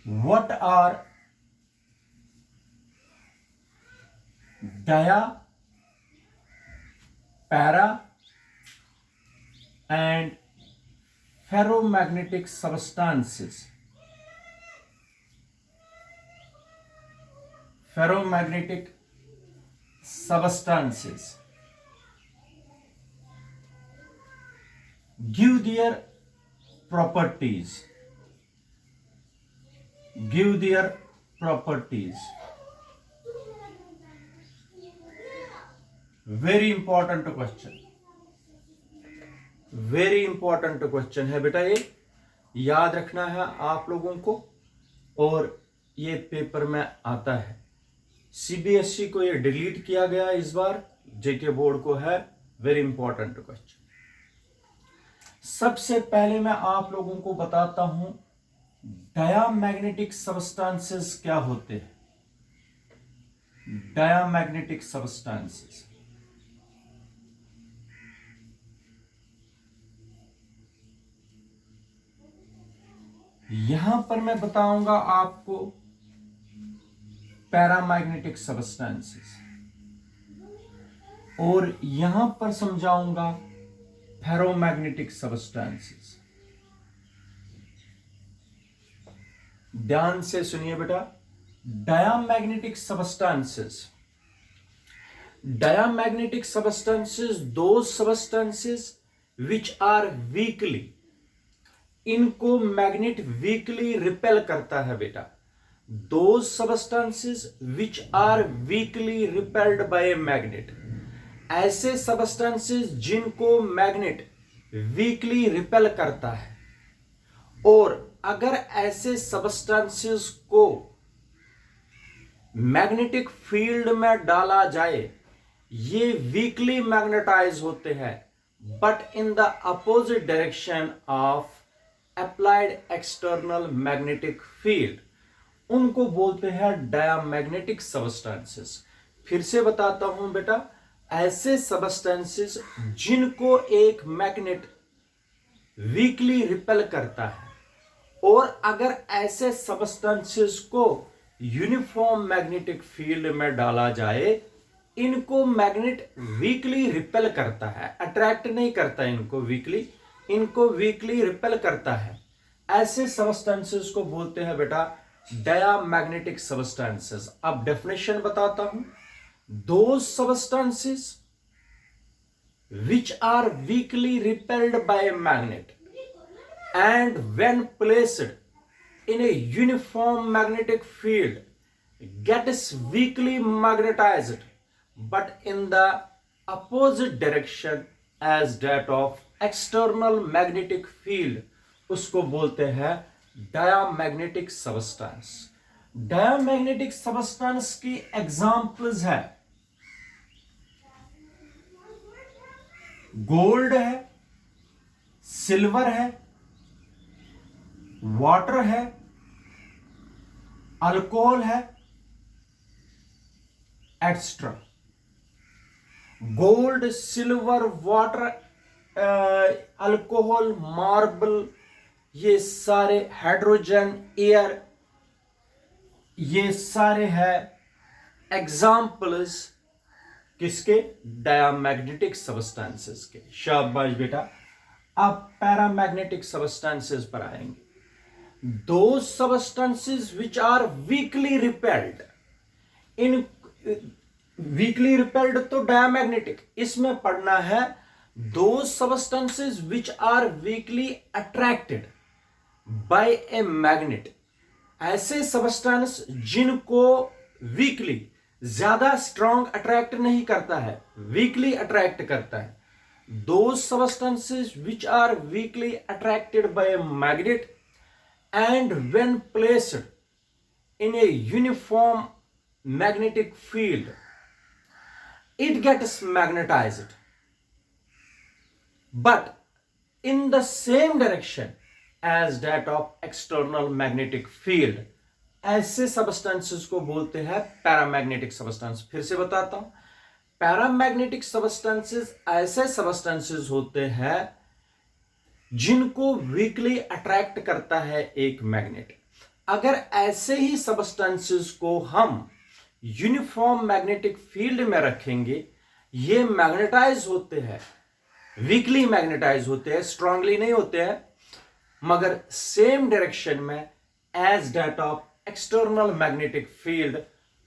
What are dia, para, and ferromagnetic substances? Ferromagnetic substances. Give their properties. Give their properties. Very important question. Very important question है बेटा, ये याद रखना है आप लोगों को, और ये पेपर में आता है। सीबीएसई को ये डिलीट किया गया इस बार, जेके बोर्ड को है। Very important question. सबसे पहले मैं आप लोगों को बताता हूं डायामैग्नेटिक सब्सटेंसेस क्या होते हैं। डायामैग्नेटिक सब्सटेंसेस, यहां पर मैं बताऊंगा आपको पैरामैग्नेटिक सब्सटेंसेस, और यहां पर समझाऊंगा फेरोमैग्नेटिक सब्सटेंसेस। ध्यान से सुनिए बेटा। Diamagnetic substances, diamagnetic substances those substances which are weakly, इनको मैग्नेट वीकली रिपेल करता है बेटा। Those substances which are weakly repelled by a magnet, ऐसे सब्सटेंसेस जिनको मैग्नेट वीकली रिपेल करता है, और अगर ऐसे सब्सटेंसेस को मैग्नेटिक फील्ड में डाला जाए, ये वीकली मैग्नेटाइज होते हैं, but in the opposite direction of applied external magnetic field, उनको बोलते हैं डायामैग्नेटिक सब्सटेंसेस। फिर से बताता हूं बेटा, ऐसे सब्सटेंसेस जिनको एक मैग्नेट वीकली रिपेल करता है, और अगर ऐसे सब्सटेंसेस को यूनिफॉर्म मैग्नेटिक फील्ड में डाला जाए, इनको मैग्नेट वीकली रिपेल करता है, अट्रैक्ट नहीं करता इनको वीकली, इनको वीकली रिपेल करता है। ऐसे सब्सटेंसेस को बोलते हैं बेटा डायामैग्नेटिक सब्सटेंसेस। अब डेफिनेशन बताता हूं। Those substances which are weakly repelled by a magnet and when placed in a uniform magnetic field gets weakly magnetized but in the opposite direction as that of external magnetic field, उसको बोलते हैं diamagnetic substance. Diamagnetic substance की examples है gold है, silver है, water है, alcohol है, extra. Gold, silver, water, alcohol, marble, ये सारे, हाइड्रोजन, एयर, ये सारे हैं एग्जाम्पल्स किसके? डायामैग्नेटिक सब्सटेंसेस के। शाबाश बेटा। अब पैरामैग्नेटिक सब्सटेंसेस पर आएंगे। Those substances which are weakly repelled, इन वीकली रिपेल्ड तो डायामैग्नेटिक, इसमें पढ़ना है those substances which are weakly attracted by a magnet, ऐसे सब्सटेंस जिनको वीकली, ज्यादा स्ट्रॉन्ग अट्रैक्ट नहीं करता है, वीकली अट्रैक्ट करता है। Those substances which are weakly attracted by a magnet and when placed in a uniform magnetic field it gets magnetized but in the same direction as that of external magnetic field, ऐसे substances को बोलते हैं paramagnetic substance. फिर से बताता हूं, paramagnetic substances ऐसे substances होते हैं जिनको वीकली अट्रैक्ट करता है एक मैग्नेट, अगर ऐसे ही सबस्टेंसेस को हम यूनिफॉर्म मैग्नेटिक फील्ड में रखेंगे, ये मैग्नेटाइज होते हैं, वीकली मैग्नेटाइज होते हैं, स्ट्रांगली नहीं होते हैं, मगर सेम डायरेक्शन में as that of external magnetic field.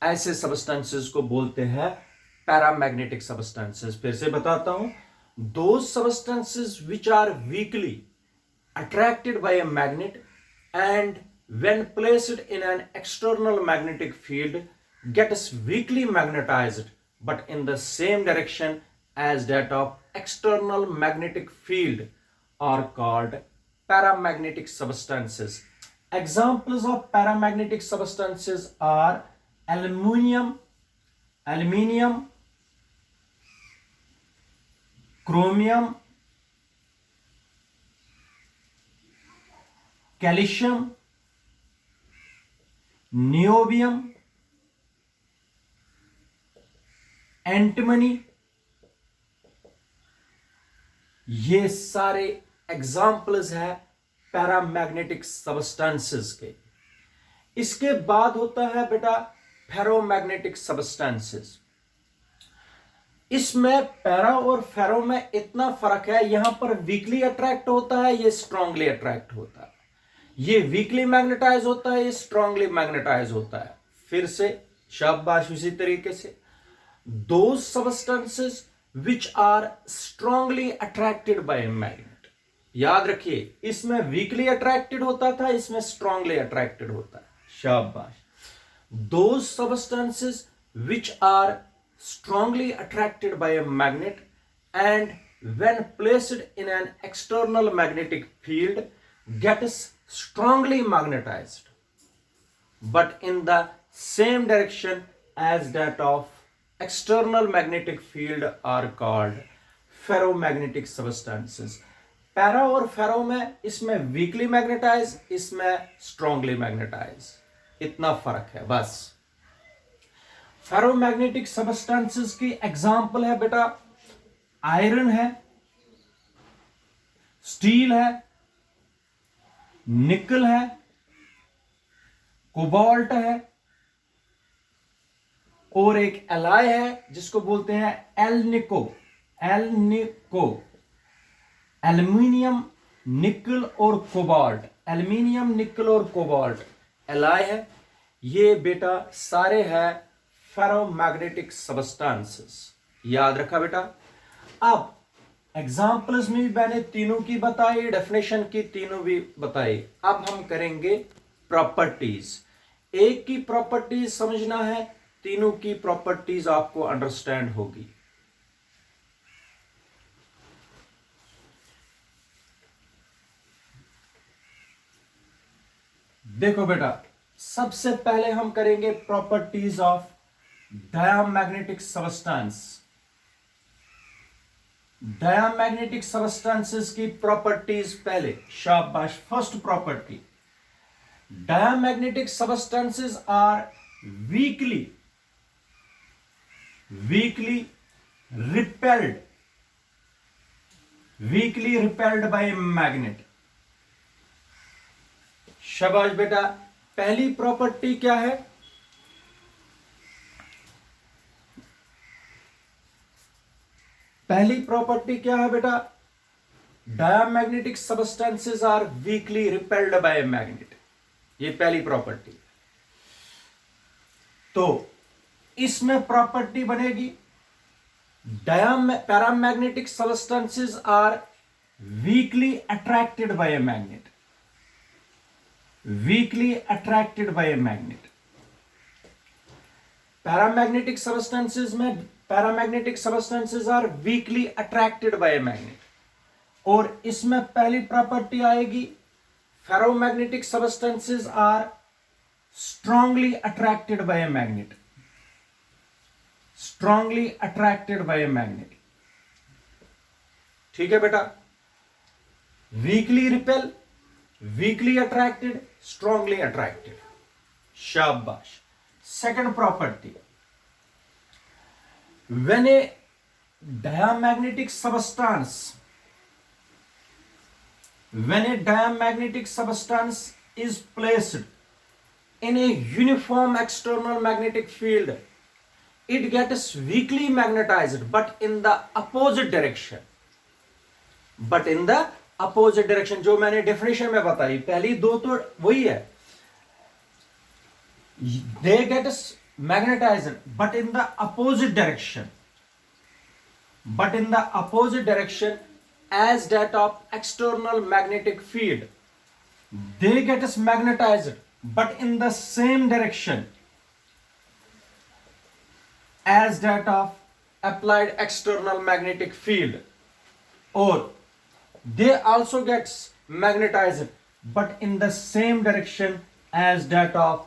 ऐसे सबस्टेंसेस को बोलते हैं पैरामैग्नेटिक सबस्टेंसेस। फिर से बताता हूं, those substances which are weakly attracted by a magnet and when placed in an external magnetic field gets weakly magnetized but in the same direction as that of external magnetic field are called paramagnetic substances. Examples of paramagnetic substances are aluminium, chromium, calcium, niobium, antimony, ये सारे examples है paramagnetic substances के। इसके बाद होता है बेटा ferromagnetic substances. इसमें पैरा और फेरो में इतना फर्क है, यहां पर वीकली अट्रैक्ट होता है, ये स्ट्रांगली अट्रैक्ट होता है। ये वीकली मैग्नेटाइज होता है, ये स्ट्रांगली मैग्नेटाइज होता है। फिर से शाबाश। इसी तरीके से those substances which are strongly attracted by magnet, याद रखिए इसमें वीकली अट्रैक्टेड होता था, इसमें स्ट्रांगली अट्रैक्टेड होता है। शाबाश। Those substances which are strongly attracted by a magnet and when placed in an external magnetic field gets strongly magnetized but in the same direction as that of external magnetic field are called ferromagnetic substances. Para और फेरो में इसमें weakly magnetise, इसमें strongly magnetise, इतना फर्क है बस। Ferromagnetic substances की example है बेटा आयरन है, स्टील है, निकल है, कोबाल्ट है और एक एलॉय है जिसको बोलते हैं एल्निको। एल्यूमिनियम, निकल और कोबाल्ट, एल्यूमिनियम, निकल और कोबाल्ट एलॉय है। ये बेटा सारे हैं फेरोमैग्नेटिक सबस्टेंसेस, याद रखा बेटा। अब एग्जांपल्स में भी मैंने तीनों की बताई, डेफिनेशन की तीनों भी बताई। अब हम करेंगे प्रॉपर्टीज। एक की प्रॉपर्टीज समझना है, तीनों की प्रॉपर्टीज आपको अंडरस्टैंड होगी। देखो बेटा, सबसे पहले हम करेंगे properties of diamagnetic substance. Diamagnetic substances की प्रॉपर्टीज पहले, शाबाश। First property, diamagnetic substances are weakly repelled by magnet. शाबाश बेटा। पहली प्रॉपर्टी क्या है? पहली प्रॉपर्टी क्या है बेटा? Diamagnetic substances are weakly repelled by magnet, ये पहली प्रॉपर्टी। तो इसमें प्रॉपर्टी बनेगी paramagnetic substances are weakly attracted by a magnet, weakly attracted by a magnet. Paramagnetic substances में paramagnetic substances are weakly attracted by a magnet. और इसमें पहली property आएगी ferromagnetic substances are strongly attracted by a magnet, strongly attracted by a magnet. ठीक है बेटा। Weakly repel, weakly attracted, strongly attracted. शाबाश। Second property, when a diamagnetic substance is placed in a uniform external magnetic field, it gets weakly magnetized, but in the opposite direction. But in the opposite direction, जो मैंने definition में बताई, पहली दो तो वही है. They get magnetized, but in the opposite direction. But in the opposite direction as that of external magnetic field. They get magnetized, but in the same direction as that of applied external magnetic field. Or they also gets magnetized, but in the same direction as that of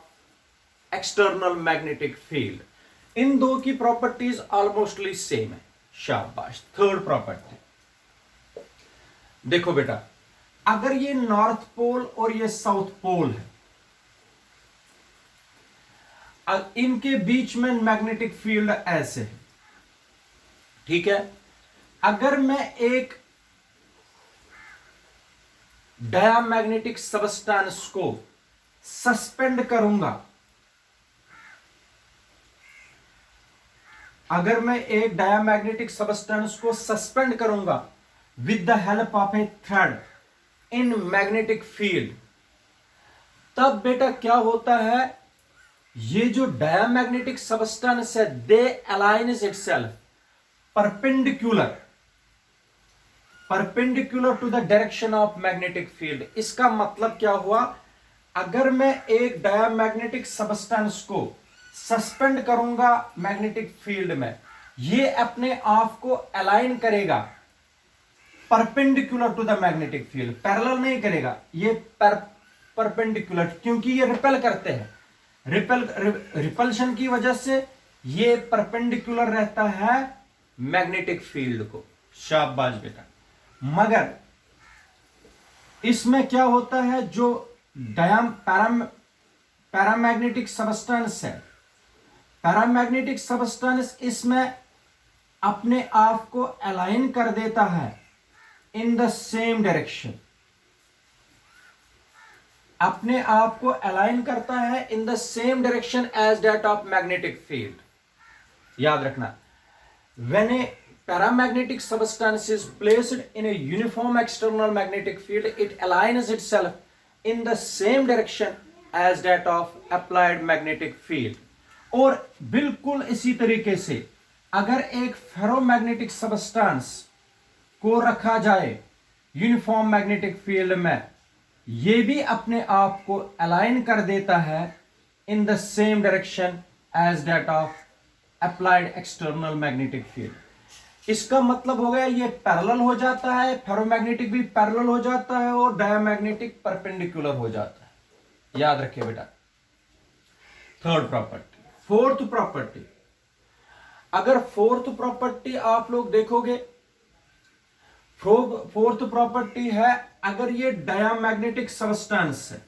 external magnetic field. इन दो की properties almostly same है. शाबाश. Third property देखो बेटा, अगर ये north pole और ये साउथ पोल है, इनके बीच में मैग्नेटिक फील्ड ऐसे है, ठीक है. अगर मैं एक डायामैग्नेटिक सबस्टेंस को सस्पेंड करूंगा, अगर मैं एक डायामैग्नेटिक सबस्टेंस को सस्पेंड करूंगा with the help of A thread in magnetic field, तब बेटा क्या होता है, ये जो डायामैग्नेटिक सबस्टेंस है they aligns itself perpendicular to the direction of magnetic field. इसका मतलब क्या हुआ, अगर मैं एक डायामैग्नेटिक सबस्टेंस को सस्पेंड करूंगा मैग्नेटिक फील्ड में, ये अपने आप को अलाइन करेगा perpendicular to the magnetic field, parallel नहीं करेगा, ये परपेंडिकुलर, क्योंकि ये रिपेल करते हैं. रिपल्शन की वजह से ये परपेंडिकुलर रहता है मैग्नेटिक फील्ड को. शाबाश बेटा. मगर इसमें क्या होता है, जो पैरामैग्नेटिक सबस्टेंस है, पैरामैग्नेटिक सबस्टेंस इसमें अपने आप को अलाइन कर देता है इन द सेम डायरेक्शन, अपने आप को अलाइन करता है in the same direction as that of magnetic field. याद रखना, when a paramagnetic substance is placed in a uniform external magnetic field, it aligns itself in the same direction as that of applied magnetic field. और बिल्कुल इसी तरीके से अगर एक ferromagnetic substance को रखा जाए यूनिफॉर्म मैग्नेटिक फील्ड में, ये भी अपने आप को अलाइन कर देता है in the same direction as that of applied external magnetic field. इसका मतलब हो गया ये पैरेलल हो जाता है, फेरोमैग्नेटिक भी पैरेलल हो जाता है और डायामैग्नेटिक परपेंडिकुलर हो जाता है. याद रखिए बेटा. Third property. फोर्थ प्रॉपर्टी, अगर फोर्थ प्रॉपर्टी आप लोग देखोगे, फोर्थ प्रॉपर्टी है, अगर ये डायामैग्नेटिक सबस्टेंस है,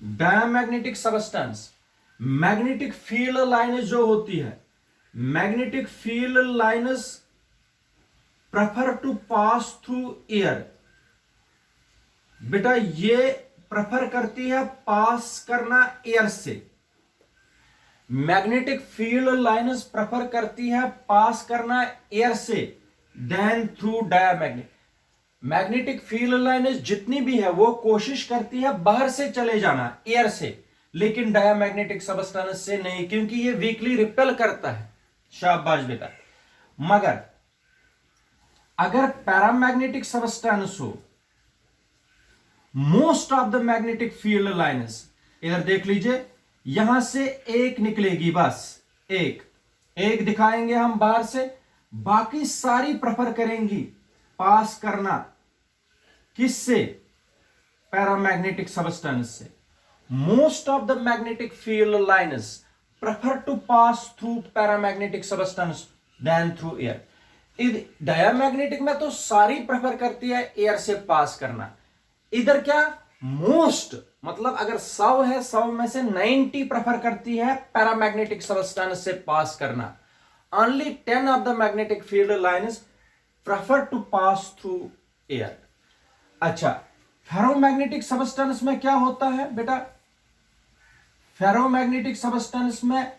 diamagnetic substance, magnetic field lines जो होती है, magnetic field lines prefer to pass through air. बेटा ये प्रेफर करती है पास करना एयर से. मैग्नेटिक फील्ड लाइन्स प्रेफर करती है पास करना एयर से then through diamagnetic. Magnetic field lines जितनी भी है वो कोशिश करती है बाहर से चले जाना एयर से, लेकिन डायामैग्नेटिक सबस्टेंस से नहीं, क्योंकि ये वीकली रिपेल करता है. शाबाश बेटा. मगर अगर पैरामैग्नेटिक सबस्टेंस हो, most of the magnetic field lines, इधर देख लीजिए, यहां से एक निकलेगी, बस एक दिखाएंगे हम बाहर से, बाकी सारी प्रेफर करेंगी पास करना किससे, पैरामैग्नेटिक सबस्टेंस से. Most of the magnetic field lines prefer to pass through paramagnetic substance than through air. Diamagnetic में तो सारी प्रेफर करती है एयर से पास करना. इधर क्या, मोस्ट मतलब अगर 100 है, 100 में से 90 प्रेफर करती है पैरामैग्नेटिक सबस्टेंस से पास करना. Only 10 of the magnetic field lines prefer to pass through air. अच्छा, फेरोमैग्नेटिक सबस्टेंस में क्या होता है बेटा, फेरोमैग्नेटिक सबस्टेंस में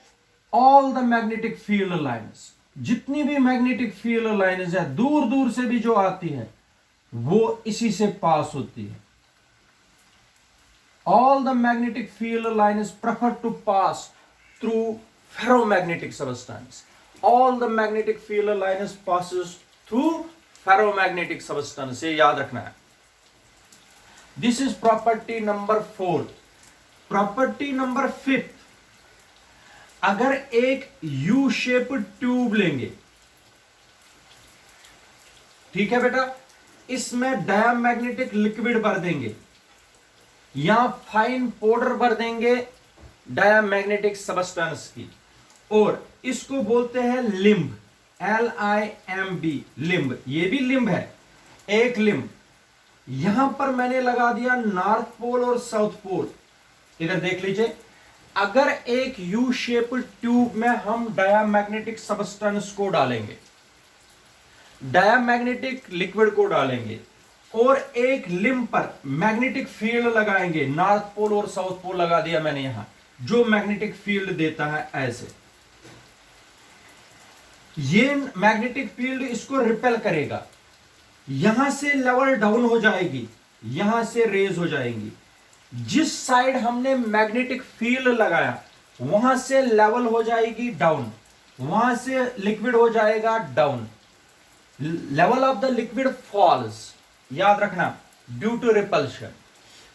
all the magnetic field lines, जितनी भी मैग्नेटिक फील्ड लाइंस है दूर दूर से भी जो आती है वो इसी से पास होती है। All the magnetic field lines prefer to pass through ferromagnetic substance. All the magnetic field lines passes through ferromagnetic substance, ये याद रखना है। This is property number 4। Property number 5, अगर एक यू शेप्ड ट्यूब लेंगे, ठीक है बेटा, इसमें डायामैग्नेटिक लिक्विड भर देंगे या फाइन पाउडर भर देंगे डायामैग्नेटिक सबस्टेंस की, और इसको बोलते हैं लिम्ब, LIMB, लिम्ब। ये भी लिम्ब है, एक लिम्ब। यहां पर मैंने लगा दिया नॉर्थ पोल और साउथ पोल। इधर देख लीजिए, अगर एक यू शेप्ड ट्यूब में हम डायामैग्नेटिक सबस्टेंस को डालेंगे, डायामैग्नेटिक लिक्विड को डालेंगे और एक लिम्ब पर मैग्नेटिक फील्ड लगाएंगे, नॉर्थ पोल और साउथ पोल लगा दिया मैंने यहां, जो मैग्नेटिक फील्ड देता है ऐसे, ये मैग्नेटिक फील्ड इसको रिपेल करेगा, यहां से लेवल डाउन हो जाएगी, यहां से रेज हो जाएंगी। जिस साइड हमने मैग्नेटिक फील्ड लगाया वहां से लेवल हो जाएगी डाउन, वहां से लिक्विड हो जाएगा down, level of the liquid falls, याद रखना, ड्यू टू रिपल्शन।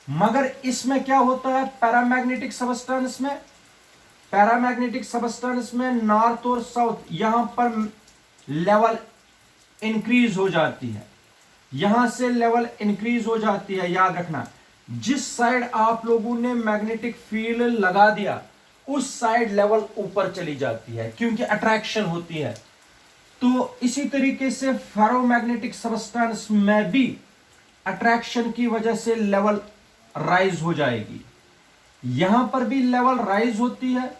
मगर इसमें क्या होता है, पैरामैग्नेटिक सबस्टेंस में, पैरामैग्नेटिक सबस्टेंस में नॉर्थ और साउथ, यहां पर लेवल इंक्रीज हो जाती है, यहां से लेवल इंक्रीज हो जाती है। याद रखना, जिस साइड आप लोगों ने मैग्नेटिक फील्ड लगा दिया उस साइड लेवल ऊपर चली जाती है, क्योंकि अट्रैक्शन होती है। तो इसी तरीके से फेरोमैग्नेटिक सबस्टेंस में भी अट्रैक्शन की वजह से लेवल राइज हो जाएगी, यहां पर भी लेवल राइज होती है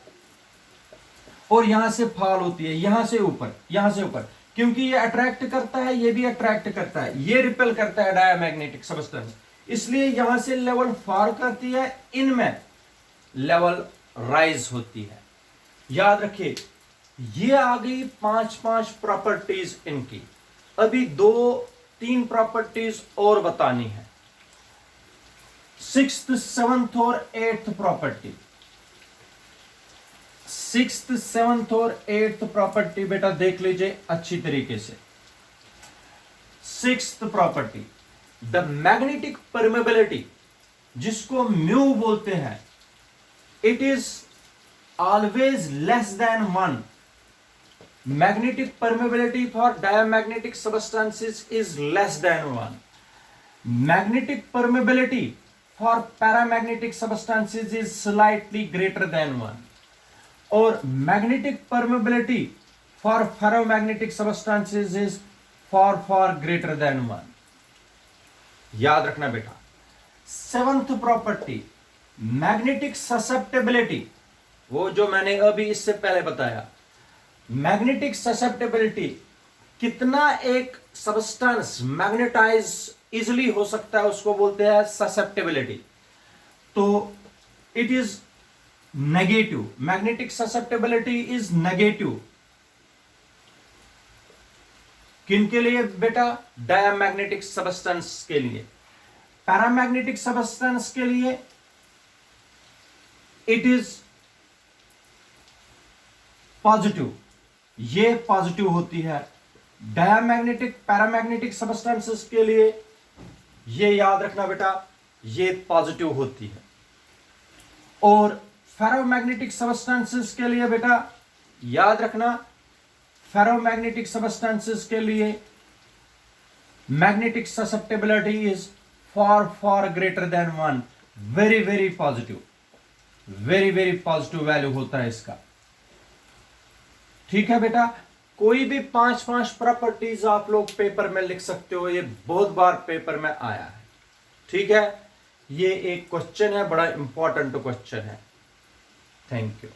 और यहां से फॉल होती है, यहां से ऊपर, यहां से ऊपर, क्योंकि ये अट्रैक्ट करता है, ये भी अट्रैक्ट करता है, ये रिपेल करता है डायामैग्नेटिक सबस्टेंस, इसलिए यहां से लेवल फॉल करती है, इनमें लेवल राइज होती है। याद रखिए, ये आ गई 5 प्रॉपर्टीज इनकी। अभी 2-3 प्रॉपर्टीज और बतानी है, 6th, 7th और 8th प्रॉपर्टी। 6th, 7th और 8th प्रॉपर्टी बेटा देख लीजिए अच्छी तरीके से। 6th property, the magnetic permeability, जिसको म्यू बोलते हैं, it is always less than 1। Magnetic permeability for diamagnetic substances is less than 1। Magnetic permeability for paramagnetic substances is slightly greater than 1, और magnetic permeability for ferromagnetic substances is for greater than 1। याद रखना बेटा। 7th property, magnetic susceptibility, वो जो मैंने अभी इससे पहले बताया, मैग्नेटिक ससेप्टेबिलिटी, कितना एक सबस्टेंस मैग्नेटाइज इजिली हो सकता है उसको बोलते हैं ससेप्टेबिलिटी। तो it is negative, magnetic susceptibility is negative. किनके लिए बेटा? डायमैग्नेटिक सबस्टेंस के लिए। पैरामैग्नेटिक सबस्टेंस के लिए इट इज पॉजिटिव, ये पॉजिटिव होती है। डायमैग्नेटिक पैरामैग्नेटिक सबस्टेंसेस के लिए ये याद रखना बेटा, ये पॉजिटिव होती है। और फेरोमैग्नेटिक सबस्टेंसेस के लिए बेटा याद रखना, फेरोमैग्नेटिक सबस्टेंसेस के लिए magnetic susceptibility is for greater than 1। Very very positive, very positive value होता है इसका। ठीक है बेटा, कोई भी 5 प्रॉपर्टीज आप लोग पेपर में लिख सकते हो, ये बहुत बार पेपर में आया है। ठीक है, ये एक क्वेश्चन है, बड़ा इंपॉर्टेंट क्वेश्चन है। Thank you.